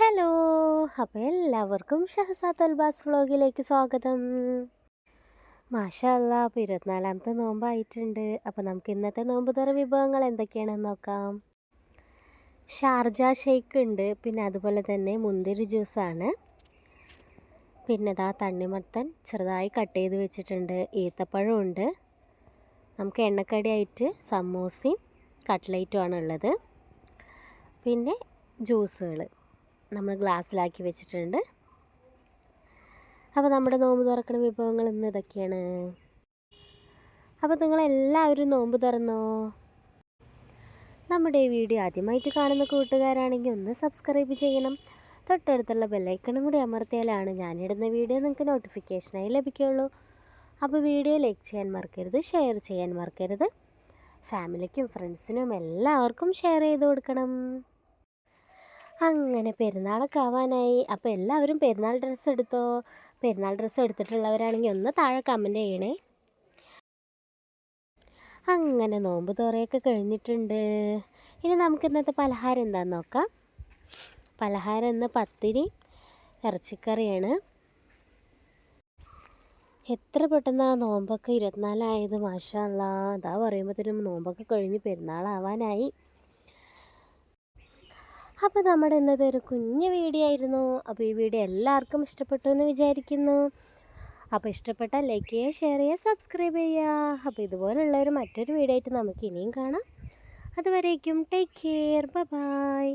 Hello, അപ്പോൾ എല്ലാവർക്കും ഷഹസാത്ത് അൽബാസ് വ്ളോഗിലേക്ക് സ്വാഗതം. മാഷാ അല്ലാ, അപ്പോൾ 24ാമത്തെ നോമ്പായിട്ടുണ്ട്. അപ്പോൾ നമുക്ക് ഇന്നത്തെ നോമ്പ് തുറ വിഭവങ്ങൾ എന്തൊക്കെയാണെന്ന് നോക്കാം. ഷാർജ ഷേക്ക് ഉണ്ട്, പിന്നെ അതുപോലെ തന്നെ മുന്തിരി ജ്യൂസാണ്, പിന്നെ ഇതാ തണ്ണിമത്തൻ ചെറുതായി കട്ട് ചെയ്ത് വെച്ചിട്ടുണ്ട്, ഈത്തപ്പഴം ഉണ്ട്, നമുക്ക് എണ്ണക്കടിയായിട്ട് സമൂസയും കട്ട്ലേറ്റുമാണ് ഉള്ളത്, പിന്നെ ജ്യൂസുകൾ നമ്മൾ ഗ്ലാസ്സിലാക്കി വെച്ചിട്ടുണ്ട്. അപ്പോൾ നമ്മുടെ നോമ്പ് തുറക്കുന്ന വിഭവങ്ങൾ ഇന്ന് ഇതൊക്കെയാണ്. അപ്പോൾ നിങ്ങളെല്ലാവരും നോമ്പ് തുറന്നോ? നമ്മുടെ ഈ വീഡിയോ ആദ്യമായിട്ട് കാണുന്ന കൂട്ടുകാരാണെങ്കിൽ ഒന്ന് സബ്സ്ക്രൈബ് ചെയ്യണം. തൊട്ടടുത്തുള്ള ബെല്ലൈക്കണും കൂടി അമർത്തിയാലാണ് ഞാനിടുന്ന വീഡിയോ നിങ്ങൾക്ക് നോട്ടിഫിക്കേഷനായി ലഭിക്കുകയുള്ളൂ. അപ്പോൾ വീഡിയോ ലൈക്ക് ചെയ്യാൻ മറക്കരുത്, ഷെയർ ചെയ്യാൻ മറക്കരുത്. ഫാമിലിക്കും ഫ്രണ്ട്സിനും എല്ലാവർക്കും ഷെയർ ചെയ്ത് കൊടുക്കണം. അങ്ങനെ പെരുന്നാളൊക്കെ ആവാനായി. അപ്പോൾ എല്ലാവരും പെരുന്നാൾ ഡ്രസ്സ് എടുത്തോ? പെരുന്നാൾ ഡ്രസ്സ് എടുത്തിട്ടുള്ളവരാണെങ്കിൽ ഒന്ന് താഴെ കമൻറ്റ് ചെയ്യണേ. അങ്ങനെ നോമ്പ് തുറയൊക്കെ കഴിഞ്ഞിട്ടുണ്ട്. ഇനി നമുക്ക് ഇന്നത്തെ പലഹാരം എന്താണെന്ന് നോക്കാം. പലഹാരം ഇന്ന് പത്തിരി ഇറച്ചിക്കറിയാണ്. എത്ര പെട്ടെന്ന് ആ നോമ്പൊക്കെ 24 ആയത്, മാഷാ അല്ലാ. അതാ പറയുമ്പോഴത്തേനും നോമ്പൊക്കെ കഴിഞ്ഞ് പെരുന്നാളാവാനായി. അപ്പോൾ നമ്മുടെ ഇന്നത്തെ ഒരു കുഞ്ഞു വീഡിയോ ആയിരുന്നു. അപ്പോൾ ഈ വീഡിയോ എല്ലാവർക്കും ഇഷ്ടപ്പെട്ടു എന്ന് വിചാരിക്കുന്നു. അപ്പോൾ ഇഷ്ടപ്പെട്ടാൽ ലൈക്ക് ചെയ്യുക, ഷെയർ ചെയ്യുക, സബ്സ്ക്രൈബ് ചെയ്യുക. അപ്പോൾ ഇതുപോലുള്ളൊരു മറ്റൊരു വീഡിയോ ആയിട്ട് നമുക്ക് ഇനിയും കാണാം. അതുവരേക്കും ടേക്ക് കെയർ, ബൈ.